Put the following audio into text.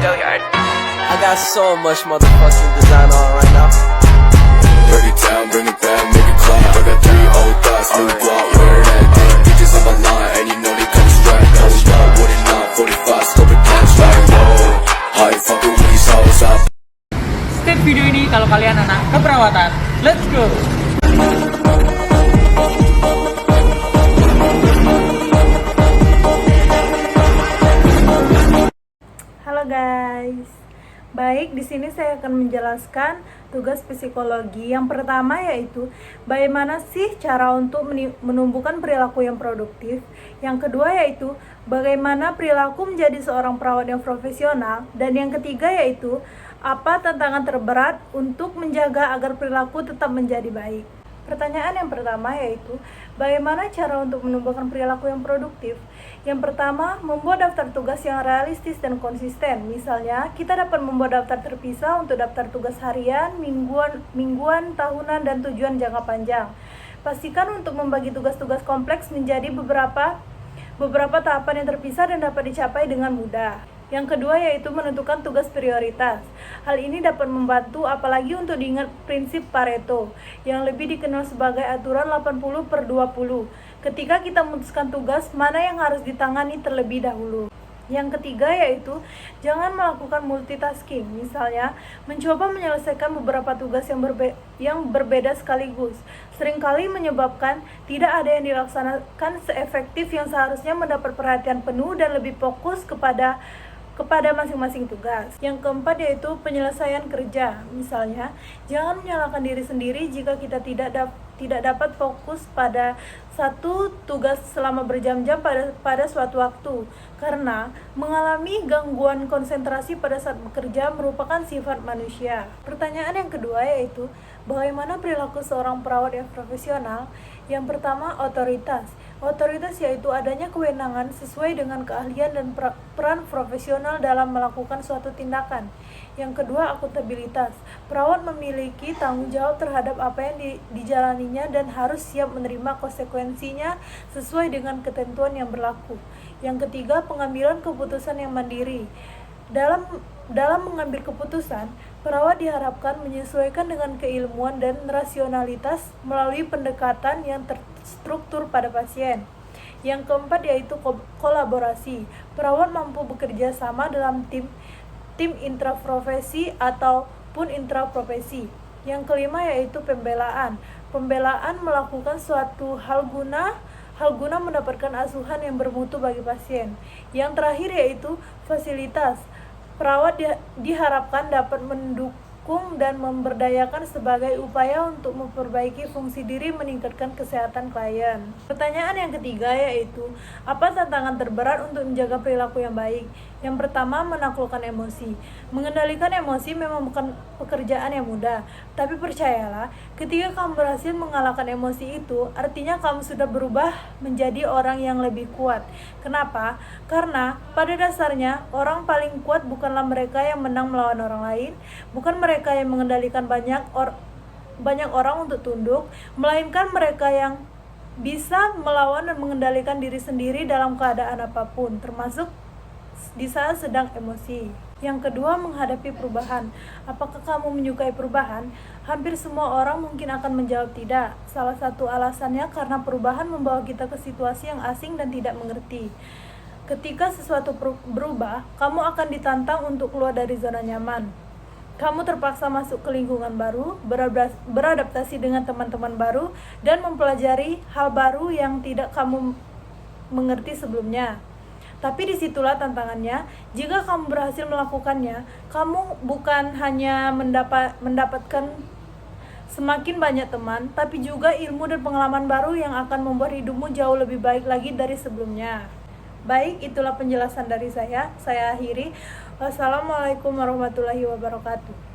I got so much motherfucking design on right now. Break it down, bring it back, make it clap. I got 3 old thoughts, new guap, wear that thing. Bitches on my line, and you know they come strapped. Hold up, what it not, 45, scope it cash like whoa. How you fucking with these hoes up? Step video ini kalau kalian anak keperawatan. Let's go! Halo guys. Baik, di sini saya akan menjelaskan tugas psikologi. Yang pertama yaitu bagaimana sih cara untuk menumbuhkan perilaku yang produktif. Yang kedua yaitu bagaimana perilaku menjadi seorang perawat yang profesional. Dan yang ketiga yaitu apa tantangan terberat untuk menjaga agar perilaku tetap menjadi baik. Pertanyaan yang pertama yaitu bagaimana cara untuk menumbuhkan perilaku yang produktif. Yang pertama, membuat daftar tugas yang realistis dan konsisten. Misalnya, kita dapat membuat daftar terpisah untuk daftar tugas harian, mingguan, tahunan, dan tujuan jangka panjang. Pastikan untuk membagi tugas-tugas kompleks menjadi beberapa tahapan yang terpisah dan dapat dicapai dengan mudah. Yang kedua yaitu menentukan tugas prioritas. Hal ini dapat membantu apalagi untuk diingat prinsip Pareto yang lebih dikenal sebagai aturan 80/20. Ketika kita memutuskan tugas, mana yang harus ditangani terlebih dahulu. Yang ketiga yaitu jangan melakukan multitasking. Misalnya, mencoba menyelesaikan beberapa tugas yang berbeda sekaligus. Seringkali menyebabkan tidak ada yang dilaksanakan seefektif yang seharusnya mendapat perhatian penuh dan lebih fokus kepada masing-masing tugas. Yang keempat yaitu penyelesaian kerja. Misalnya, jangan menyalahkan diri sendiri jika kita tidak dapat fokus pada satu tugas selama berjam-jam pada suatu waktu, karena mengalami gangguan konsentrasi pada saat bekerja merupakan sifat manusia. Pertanyaan yang kedua yaitu bagaimana perilaku seorang perawat yang profesional. Yang pertama, otoritas. Otoritas yaitu adanya kewenangan sesuai dengan keahlian dan peran profesional dalam melakukan suatu tindakan. Yang kedua, akuntabilitas. Perawat memiliki tanggung jawab terhadap apa yang dijalaninya dan harus siap menerima konsekuensinya sesuai dengan ketentuan yang berlaku. Yang ketiga, pengambilan keputusan yang mandiri. Dalam mengambil keputusan, perawat diharapkan menyesuaikan dengan keilmuan dan rasionalitas melalui pendekatan yang terstruktur pada pasien. Yang keempat yaitu kolaborasi. Perawat mampu bekerja sama dalam tim intraprofesi ataupun intraprofesi. Yang kelima yaitu pembelaan. Pembelaan melakukan suatu hal guna mendapatkan asuhan yang bermutu bagi pasien. Yang terakhir yaitu fasilitas. Perawat diharapkan dapat mendukung dan memberdayakan sebagai upaya untuk memperbaiki fungsi diri meningkatkan kesehatan klien. Pertanyaan yang ketiga yaitu apa tantangan terberat untuk menjaga perilaku yang baik? Yang pertama, menaklukkan emosi. Mengendalikan emosi memang bukan pekerjaan yang mudah, tapi percayalah, ketika kamu berhasil mengalahkan emosi itu, artinya kamu sudah berubah menjadi orang yang lebih kuat. Kenapa? Karena pada dasarnya, orang paling kuat bukanlah mereka yang menang melawan orang lain, bukan mereka yang mengendalikan banyak orang untuk tunduk, melainkan mereka yang bisa melawan dan mengendalikan diri sendiri dalam keadaan apapun, termasuk di saat sedang emosi. Yang kedua, menghadapi perubahan. Apakah kamu menyukai perubahan? Hampir semua orang mungkin akan menjawab tidak. Salah satu alasannya karena perubahan membawa kita ke situasi yang asing dan tidak mengerti. Ketika sesuatu berubah, kamu akan ditantang untuk keluar dari zona nyaman. Kamu terpaksa masuk ke lingkungan baru, beradaptasi dengan teman-teman baru, dan mempelajari hal baru yang tidak kamu mengerti sebelumnya. Tapi disitulah tantangannya. Jika kamu berhasil melakukannya, kamu bukan hanya mendapatkan semakin banyak teman, tapi juga ilmu dan pengalaman baru yang akan membuat hidupmu jauh lebih baik lagi dari sebelumnya. Baik, itulah penjelasan dari saya. Saya akhiri. Wassalamualaikum warahmatullahi wabarakatuh.